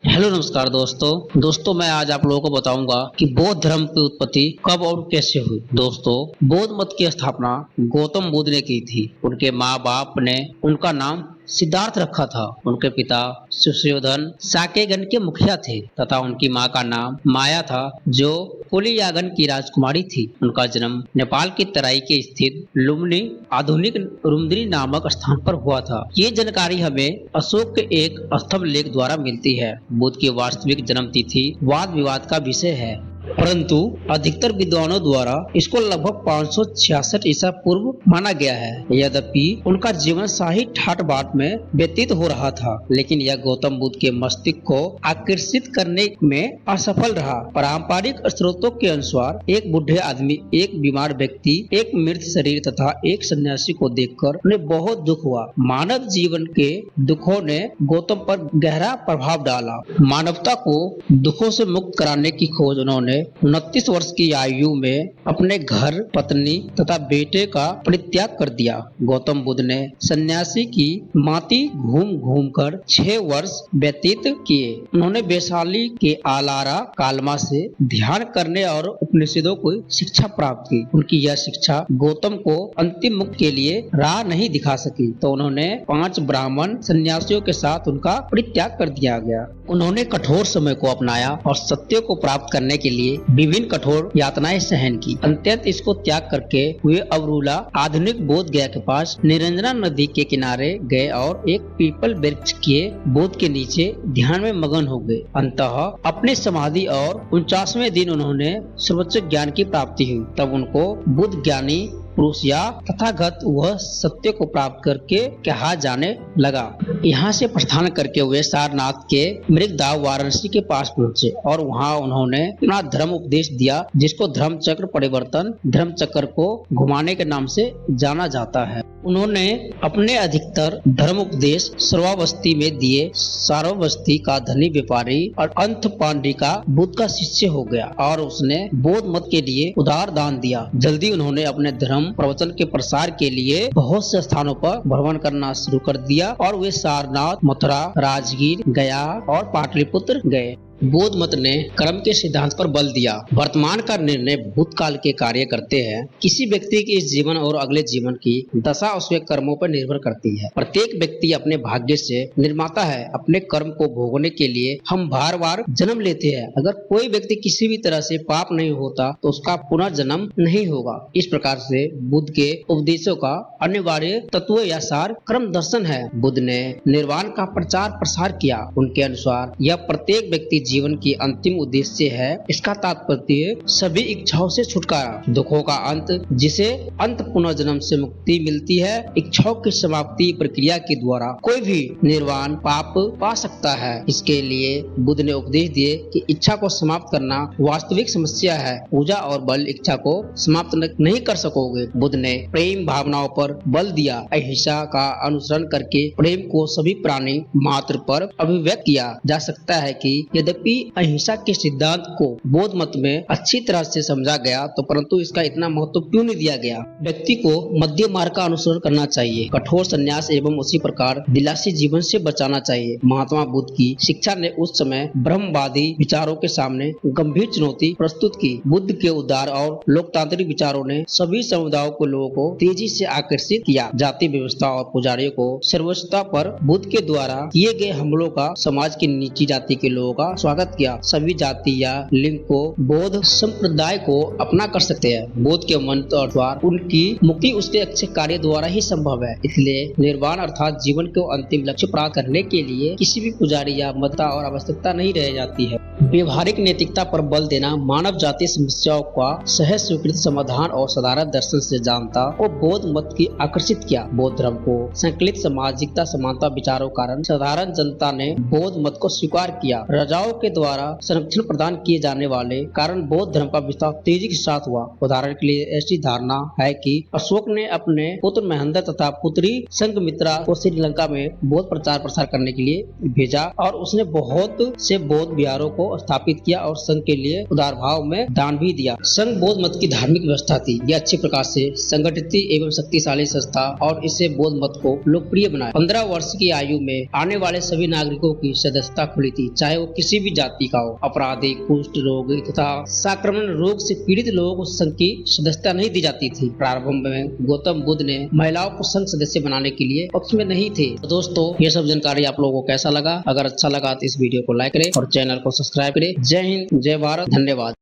Hello नमस्कार दोस्तों मैं आज आप लोगों को बताऊंगा कि बौद्ध धर्म की उत्पत्ति कब और कैसे हुई। दोस्तों, बौद्ध मत की स्थापना गौतम बुद्ध ने की थी। उनके माँ बाप ने उनका नाम सिद्धार्थ रखा था। उनके पिता सुयोधन साकेगन के मुखिया थे तथा उनकी माँ का नाम माया था, जो कोलियागन की राजकुमारी थी। उनका जन्म नेपाल की तराई के स्थित लुम्बिनी आधुनिक रुम्दिनी नामक स्थान पर हुआ था। ये जानकारी हमें अशोक के एक स्तंभ लेख द्वारा मिलती है। बुद्ध की वास्तविक जन्म तिथि वाद विवाद का विषय है, परंतु अधिकतर विद्वानों द्वारा इसको लगभग 566 ईसा पूर्व माना गया है। यद्यपि उनका जीवन शाही ठाट बाट में व्यतीत हो रहा था, लेकिन यह गौतम बुद्ध के मस्तिष्क को आकर्षित करने में असफल रहा। पारंपरिक स्रोतों के अनुसार एक बूढ़े आदमी, एक बीमार व्यक्ति, एक मृत शरीर तथा एक सन्यासी को देखकर उन्हें बहुत दुख हुआ। मानव जीवन के दुखों ने गौतम पर गहरा प्रभाव डाला। मानवता को दुखों से मुक्त कराने की खोज उन्होंने 29 वर्ष की आयु में अपने घर, पत्नी तथा बेटे का परित्याग कर दिया। गौतम बुद्ध ने सन्यासी की माटी घूम घूम कर 6 वर्ष व्यतीत किए। उन्होंने वैशाली के आलारा कालमा से ध्यान करने और उपनिषदों को शिक्षा प्राप्त की। उनकी यह शिक्षा गौतम को अंतिम मुक्ति के लिए राह नहीं दिखा सकी, तो उन्होंने 5 ब्राह्मण सन्यासियों के साथ उनका परित्याग कर दिया गया। उन्होंने कठोर समय को अपनाया और सत्य को प्राप्त करने के लिए विभिन्न कठोर यातनाएं सहन की। अंततः इसको त्याग करके वे अवरूला आधुनिक बोध गया के पास निरंजना नदी के किनारे गए और एक पीपल वृक्ष के बोध के नीचे ध्यान में मगन हो गए। अंततः अपने समाधि और 49वें दिन उन्होंने सर्वोच्च ज्ञान की प्राप्ति हुई। तब उनको बुद्ध ज्ञानी पुरुष या तथागत वह सत्य को प्राप्त करके कहा जाने लगा। यहाँ से प्रस्थान करके वे सारनाथ के मृगदाव वाराणसी के पास पहुँचे और वहाँ उन्होंने अपना धर्म उपदेश दिया, जिसको धर्म चक्र परिवर्तन, धर्म चक्र को घुमाने के नाम से जाना जाता है। उन्होंने अपने अधिकतर धर्म उपदेश श्रावस्ती में दिए। श्रावस्ती का धनी व्यापारी और अंत पांडी का बुद्ध का शिष्य हो गया और उसने बौद्ध मत के लिए उदार दान दिया। जल्दी उन्होंने अपने धर्म प्रवचन के प्रसार के लिए बहुत से स्थानों पर भ्रमण करना शुरू कर दिया और वे सारनाथ, मथुरा, राजगीर, गया और पाटलिपुत्र गए। बौद्ध मत ने कर्म के सिद्धांत पर बल दिया। वर्तमान का निर्णय भूतकाल के कार्य करते हैं। किसी व्यक्ति के इस जीवन और अगले जीवन की दशा उसके कर्मों पर निर्भर करती है। प्रत्येक व्यक्ति अपने भाग्य से निर्माता है। अपने कर्म को भोगने के लिए हम बार बार जन्म लेते हैं। अगर कोई व्यक्ति किसी भी तरह से पाप नहीं होता तो उसका पुनर्जन्म नहीं होगा। इस प्रकार से बुद्ध के उपदेशों का अनिवार्य तत्व या सार कर्म दर्शन है। बुद्ध ने निर्वाण का प्रचार प्रसार किया। उनके अनुसार यह प्रत्येक व्यक्ति जीवन की अंतिम उद्देश्य है। इसका तात्पर्य सभी इच्छाओं से छुटकारा, दुखों का अंत, जिसे अंत पुनर्जन्म से मुक्ति मिलती है। इच्छाओं की समाप्ति प्रक्रिया के द्वारा कोई भी निर्वाण पाप पा सकता है। इसके लिए बुद्ध ने उपदेश दिए कि इच्छा को समाप्त करना वास्तविक समस्या है। पूजा और बल इच्छा को समाप्त नहीं कर सकोगे। बुद्ध ने प्रेम भावनाओं पर बल दिया। अहिंसा का अनुसरण करके प्रेम को सभी प्राणी मात्र पर अभिव्यक्त किया जा सकता है कि यद्यपि अहिंसा के सिद्धांत को बौद्ध मत में अच्छी तरह से समझा गया, तो परंतु इसका इतना महत्व क्यों नहीं दिया गया। व्यक्ति को मध्य मार्ग का अनुसरण करना चाहिए। कठोर संन्यास एवं उसी प्रकार दिलासी जीवन से बचाना चाहिए। महात्मा बुद्ध की शिक्षा ने उस समय ब्रह्मवादी विचारों के सामने गंभीर चुनौती प्रस्तुत की। बुद्ध के उदार और लोकतांत्रिक विचारों ने सभी समुदायों को लोगों को तेजी से आकर्षित किया। जाति व्यवस्था और पुजारियों को सर्वोच्चता पर बुद्ध के द्वारा किए गए हमलों का समाज की नीची जाति के लोगों का स्वागत किया। सभी जाति या लिंग को बौद्ध संप्रदाय को अपना कर सकते हैं। बौद्ध के मंत्र अनुसार उनकी मुक्ति उसके अच्छे कार्य द्वारा ही संभव है। इसलिए निर्वाण अर्थात जीवन को अंतिम लक्ष्य प्राप्त करने के लिए किसी भी पुजारी या मता और आवश्यकता नहीं रह जाती है। व्यवहारिक नैतिकता पर बल देना मानव जाति समस्याओं का सहज स्वीकृत समाधान और साधारण दर्शन से जानता और बौद्ध मत की आकर्षित किया। बौद्ध धर्म को संकलित सामाजिकता समानता विचारों कारण साधारण जनता ने बौद्ध मत को स्वीकार किया। राजाओं राजाओं के द्वारा संरक्षण प्रदान किए जाने वाले कारण बौद्ध धर्म का विस्तार तेजी के साथ हुआ। उदाहरण के लिए ऐसी धारणा है कि अशोक ने अपने पुत्र महेंद्र तथा पुत्री संघमित्रा को श्रीलंका में बौद्ध प्रचार प्रसार करने के लिए भेजा और उसने बहुत से बौद्ध विहारों को स्थापित किया और संघ के लिए उदार भाव में दान भी दिया। संघ बौद्ध मत की धार्मिक व्यवस्था थी। यह अच्छे प्रकार से संगठित एवं शक्तिशाली संस्था और इसे बौद्ध मत को लोकप्रिय बनाया। 15 वर्ष की आयु में आने वाले सभी नागरिकों की सदस्यता खुली थी, चाहे वो किसी भी जाति का हो। अपराधी, कुष्ठ रोग तथा संक्रमण रोग से पीड़ित लोगों को संघ की सदस्यता नहीं दी जाती थी। प्रारंभ में गौतम बुद्ध ने महिलाओं को संघ सदस्य बनाने के लिए पक्ष में नहीं थे। तो दोस्तों, ये सब जानकारी आप लोगों को कैसा लगा? अगर अच्छा लगा तो इस वीडियो को लाइक करें और चैनल को सब्सक्राइब करें। जय हिंद, जय भारत, धन्यवाद।